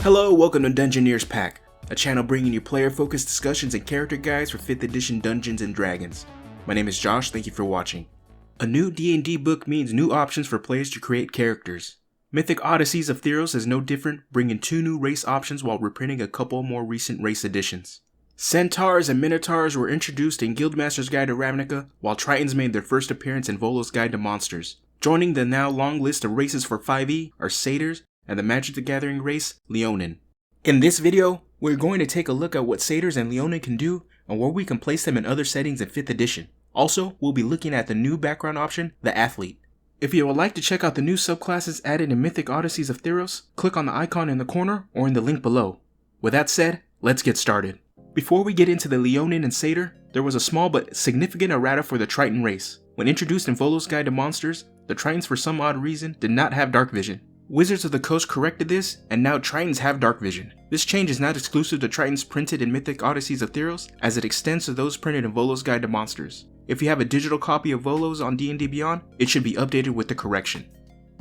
Hello, welcome to Dungeoneer'S Pack, a channel bringing you player-focused discussions and character guides for 5th edition Dungeons & Dragons. My name is Josh, thank you for watching. A new D&D book means new options for players to create characters. Mythic Odysseys of Theros is no different, bringing 2 new race options while reprinting a couple more recent race additions. Centaurs and Minotaurs were introduced in Guildmaster's Guide to Ravnica, while Tritons made their first appearance in Volo's Guide to Monsters. Joining the now long list of races for 5e are Satyrs and the Magic the Gathering race, Leonin. In this video, we're going to take a look at what Satyrs and Leonin can do and where we can place them in other settings in 5th edition. Also, we'll be looking at the new background option, the Athlete. If you would like to check out the new subclasses added in Mythic Odysseys of Theros, click on the icon in the corner or in the link below. With that said, let's get started. Before we get into the Leonin and Satyr, there was a small but significant errata for the Triton race. When introduced in Volo's Guide to Monsters, the Tritons for some odd reason did not have dark vision. Wizards of the Coast corrected this, and now Tritons have dark vision. This change is not exclusive to Tritons printed in Mythic Odysseys of Theros, as it extends to those printed in Volo's Guide to Monsters. If you have a digital copy of Volo's on D&D Beyond, it should be updated with the correction.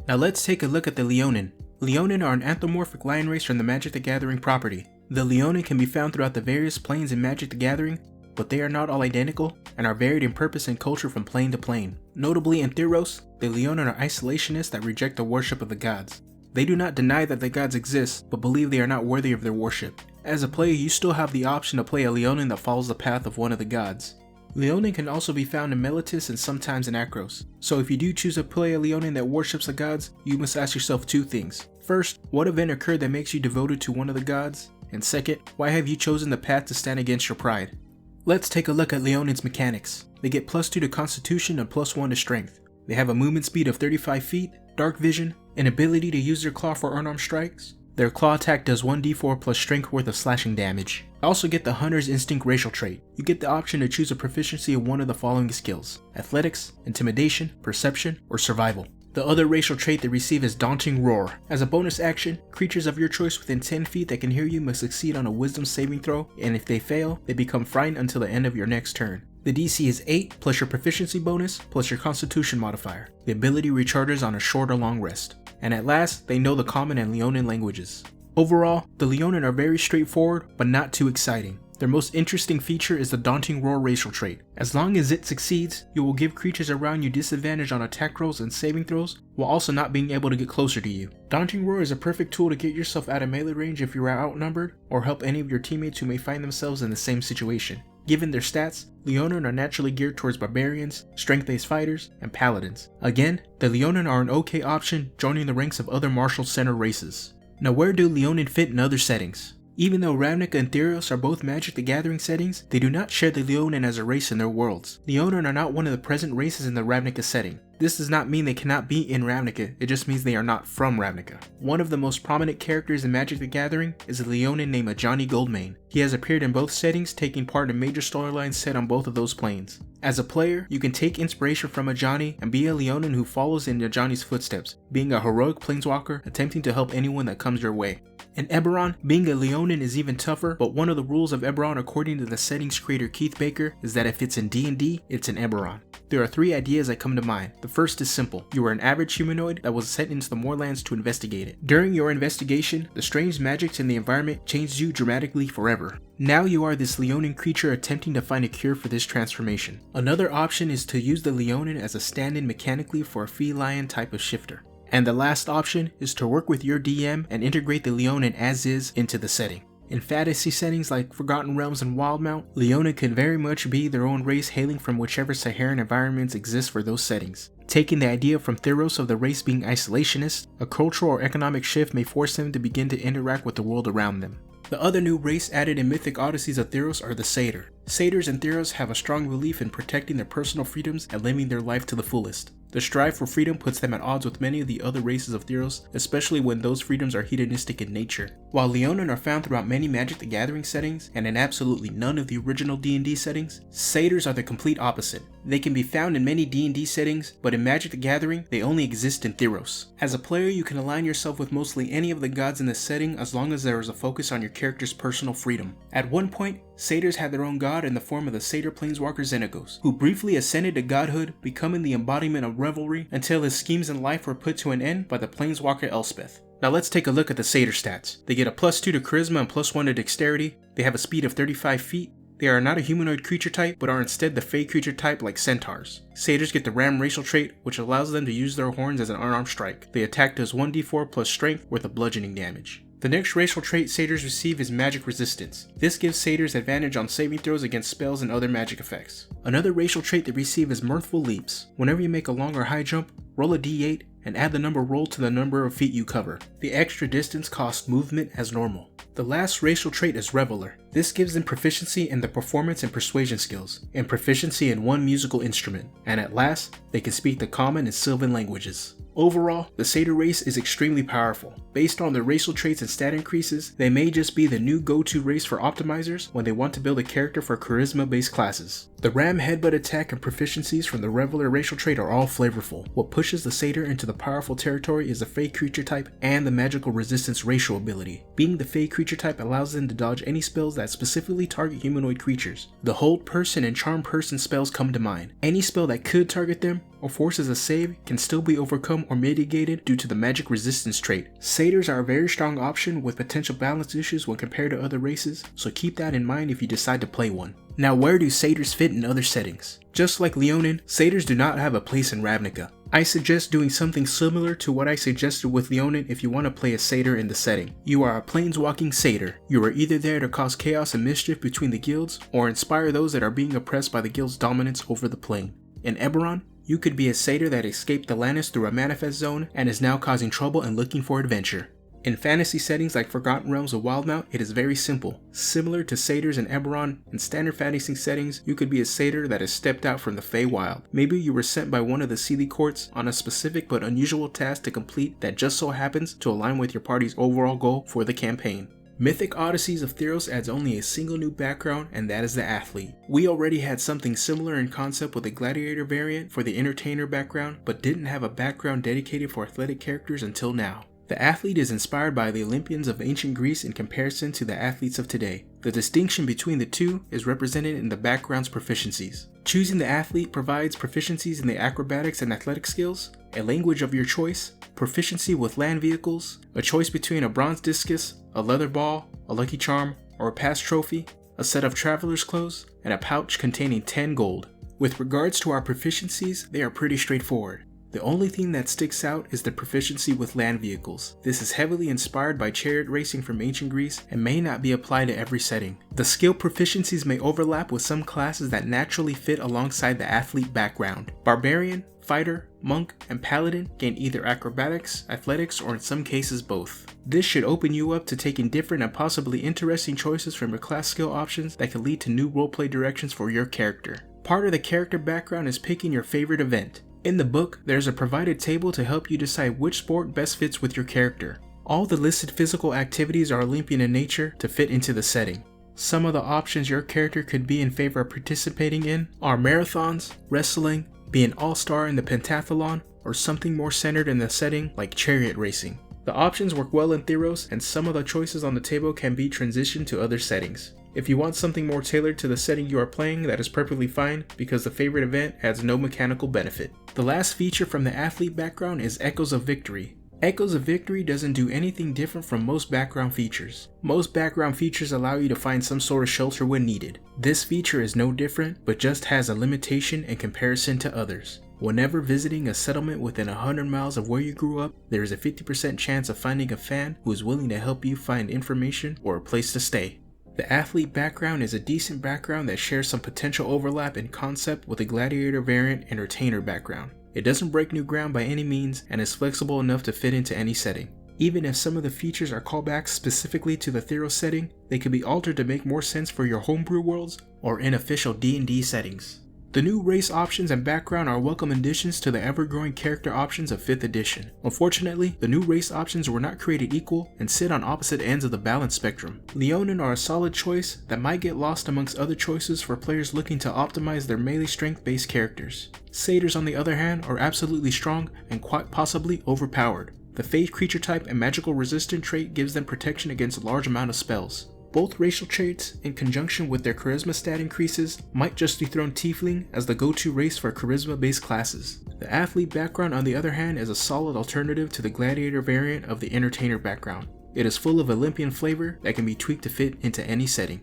Now let's take a look at the Leonin. Leonin are an anthropomorphic lion race from the Magic the Gathering property. The Leonin can be found throughout the various planes in Magic the Gathering, but they are not all identical and are varied in purpose and culture from plane to plane. Notably in Theros, the Leonin are isolationists that reject the worship of the gods. They do not deny that the gods exist, but believe they are not worthy of their worship. As a player, you still have the option to play a Leonin that follows the path of one of the gods. Leonin can also be found in Meletis and sometimes in Akros. So if you do choose to play a Leonin that worships the gods, you must ask yourself 2 things. First, what event occurred that makes you devoted to one of the gods? And second, why have you chosen the path to stand against your pride? Let's take a look at Leonin's mechanics. They get +2 to Constitution and +1 to Strength. They have a movement speed of 35 feet, dark vision, an ability to use their claw for unarmed strikes. Their claw attack does 1d4 plus strength worth of slashing damage. I also get the Hunter's Instinct racial trait. You get the option to choose a proficiency of one of the following skills: Athletics, Intimidation, Perception, or Survival. The other racial trait they receive is Daunting Roar. As a bonus action, creatures of your choice within 10 feet that can hear you must succeed on a Wisdom saving throw, and if they fail, they become frightened until the end of your next turn. The DC is 8 plus your proficiency bonus plus your Constitution modifier. The ability recharges on a short or long rest. And at last, they know the Common and Leonin languages. Overall, the Leonin are very straightforward, but not too exciting. Their most interesting feature is the Daunting Roar racial trait. As long as it succeeds, you will give creatures around you disadvantage on attack rolls and saving throws, while also not being able to get closer to you. Daunting Roar is a perfect tool to get yourself out of melee range if you are outnumbered, or help any of your teammates who may find themselves in the same situation. Given their stats, Leonin are naturally geared towards barbarians, strength-based fighters, and paladins. Again, the Leonin are an okay option joining the ranks of other martial center races. Now where do Leonin fit in other settings? Even though Ravnica and Theros are both Magic the Gathering settings, they do not share the Leonin as a race in their worlds. Leonin are not one of the present races in the Ravnica setting. This does not mean they cannot be in Ravnica, it just means they are not from Ravnica. One of the most prominent characters in Magic the Gathering is a Leonin named Ajani Goldmane. He has appeared in both settings, taking part in major storylines set on both of those planes. As a player, you can take inspiration from Ajani and be a Leonin who follows in Ajani's footsteps, being a heroic planeswalker attempting to help anyone that comes your way. In EBERRON, being a Leonin is even tougher, but one of the rules of EBERRON according to the settings creator Keith Baker is that if it's in D&D, it's in EBERRON. There are 3 ideas that come to mind. The first is simple. You are an average humanoid that was sent into the Moorlands to investigate it. During your investigation, the strange magics in the environment changed you dramatically forever. Now you are this Leonin creature attempting to find a cure for this transformation. Another option is to use the Leonin as a stand-in mechanically for a feline type of shifter. And the last option is to work with your DM and integrate the Leonin as is into the setting. In fantasy settings like Forgotten Realms and Wildmount, Leonin can very much be their own race hailing from whichever Saharan environments exist for those settings. Taking the idea from Theros of the race being isolationist, a cultural or economic shift may force them to begin to interact with the world around them. The other new race added in Mythic Odysseys of Theros are the Satyr. Satyrs and Theros have a strong belief in protecting their personal freedoms and living their life to the fullest. The strive for freedom puts them at odds with many of the other races of Theros, especially when those freedoms are hedonistic in nature. While Leonin are found throughout many Magic the Gathering settings, and in absolutely none of the original D&D settings, Satyrs are the complete opposite. They can be found in many D&D settings, but in Magic the Gathering, they only exist in Theros. As a player, you can align yourself with mostly any of the gods in the setting as long as there is a focus on your character's personal freedom. At one point, Satyrs had their own god in the form of the Satyr planeswalker Xenagos, who briefly ascended to godhood, becoming the embodiment of revelry until his schemes in life were put to an end by the planeswalker Elspeth. Now let's take a look at the Satyr stats. They get a +2 to Charisma and +1 to Dexterity. They have a speed of 35 feet. They are not a humanoid creature type, but are instead the Fey creature type like Centaurs. Satyrs get the Ram racial trait, which allows them to use their horns as an unarmed strike. The attack does 1d4 plus strength worth of bludgeoning damage. The next racial trait Satyrs receive is Magic Resistance. This gives Satyrs advantage on saving throws against spells and other magic effects. Another racial trait they receive is Mirthful Leaps. Whenever you make a long or high jump, roll a d8 and add the number rolled to the number of feet you cover. The extra distance costs movement as normal. The last racial trait is Reveler. This gives them proficiency in the performance and persuasion skills, and proficiency in one musical instrument, and at last, they can speak the common and Sylvan languages. Overall, the Satyr race is extremely powerful. Based on their racial traits and stat increases, they may just be the new go-to race for optimizers when they want to build a character for charisma-based classes. The Ram headbutt attack and proficiencies from the Reveler racial trait are all flavorful. What pushes the Satyr into the powerful territory is the Fey creature type and the magical resistance racial ability. Being the Fey creature type allows them to dodge any spells that specifically target humanoid creatures. The Hold Person and Charm Person spells come to mind. Any spell that could target them or forces a save can still be overcome or mitigated due to the magic resistance trait. Satyrs are a very strong option with potential balance issues when compared to other races, so keep that in mind if you decide to play one. Now, where do Satyrs fit in other settings? Just like Leonin, Satyrs do not have a place in Ravnica. I suggest doing something similar to what I suggested with Leonin if you want to play a Satyr in the setting. You are a planeswalking Satyr. You are either there to cause chaos and mischief between the guilds, or inspire those that are being oppressed by the guild's dominance over the plane. In EBERRON, you could be a Satyr that escaped the Atlantis through a manifest zone and is now causing trouble and looking for adventure. In fantasy settings like Forgotten Realms of Wildmount, it is very simple. Similar to Satyrs in EBERRON, in standard fantasy settings, you could be a Satyr that has stepped out from the Feywild. Maybe you were sent by one of the Seelie courts on a specific but unusual task to complete that just so happens to align with your party's overall goal for the campaign. Mythic Odysseys of Theros adds only a single new background, and that is the Athlete. We already had something similar in concept with the Gladiator variant for the Entertainer background, but didn't have a background dedicated for athletic characters until now. The Athlete is inspired by the Olympians of ancient Greece in comparison to the athletes of today. The distinction between the two is represented in the background's proficiencies. Choosing the Athlete provides proficiencies in the acrobatics and athletic skills, a language of your choice, proficiency with land vehicles, a choice between a bronze discus, a leather ball, a lucky charm, or a past trophy, a set of traveler's clothes, and a pouch containing 10 gold. With regards to our proficiencies, they are pretty straightforward. The only thing that sticks out is the proficiency with land vehicles. This is heavily inspired by chariot racing from ancient Greece and may not be applied to every setting. The skill proficiencies may overlap with some classes that naturally fit alongside the Athlete background. Barbarian, Fighter, Monk, and Paladin gain either acrobatics, athletics, or in some cases both. This should open you up to taking different and possibly interesting choices from your class skill options that can lead to new roleplay directions for your character. Part of the character background is picking your favorite event. In the book, there's a provided table to help you decide which sport best fits with your character. All the listed physical activities are Olympian in nature to fit into the setting. Some of the options your character could be in favor of participating in are marathons, wrestling, be an all-star in the pentathlon, or something more centered in the setting like chariot racing. The options work well in Theros, and some of the choices on the table can be transitioned to other settings. If you want something more tailored to the setting you are playing, that is perfectly fine, because the favorite event adds no mechanical benefit. The last feature from the Athlete background is Echoes of Victory. Echoes of Victory doesn't do anything different from most background features. Most background features allow you to find some sort of shelter when needed. This feature is no different, but just has a limitation in comparison to others. Whenever visiting a settlement within 100 miles of where you grew up, there is a 50% chance of finding a fan who is willing to help you find information or a place to stay. The Athlete background is a decent background that shares some potential overlap in concept with the Gladiator variant Entertainer background. It doesn't break new ground by any means and is flexible enough to fit into any setting. Even if some of the features are callbacks specifically to the Theros setting, they could be altered to make more sense for your homebrew worlds or in official D&D settings. The new race options and background are welcome additions to the ever-growing character options of 5th edition. Unfortunately, the new race options were not created equal and sit on opposite ends of the balance spectrum. Leonin are a solid choice that might get lost amongst other choices for players looking to optimize their melee strength-based characters. Satyrs, on the other hand, are absolutely strong and quite possibly overpowered. The Fey creature type and magical resistant trait gives them protection against a large amount of spells. Both racial traits, in conjunction with their charisma stat increases, might just dethrone Tiefling as the go-to race for charisma-based classes. The athlete background, on the other hand, is a solid alternative to the gladiator variant of the entertainer background. It is full of Olympian flavor that can be tweaked to fit into any setting.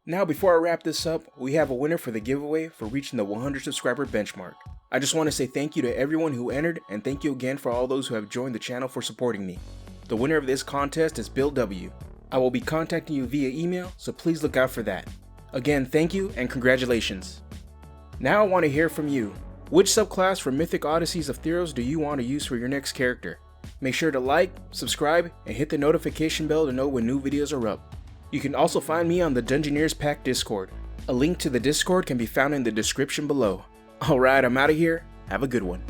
Now, before I wrap this up, we have a winner for the giveaway for reaching the 100 subscriber benchmark. I just want to say thank you to everyone who entered, and thank you again for all those who have joined the channel for supporting me. The winner of this contest is Bill W. I will be contacting you via email, so please look out for that. Again, thank you and congratulations. Now I want to hear from you. Which subclass from Mythic Odysseys of Theros do you want to use for your next character? Make sure to like, subscribe, and hit the notification bell to know when new videos are up. You can also find me on the DUNGEONEER'S Pack Discord. A link to the Discord can be found in the description below. Alright, I'm out of here. Have a good one.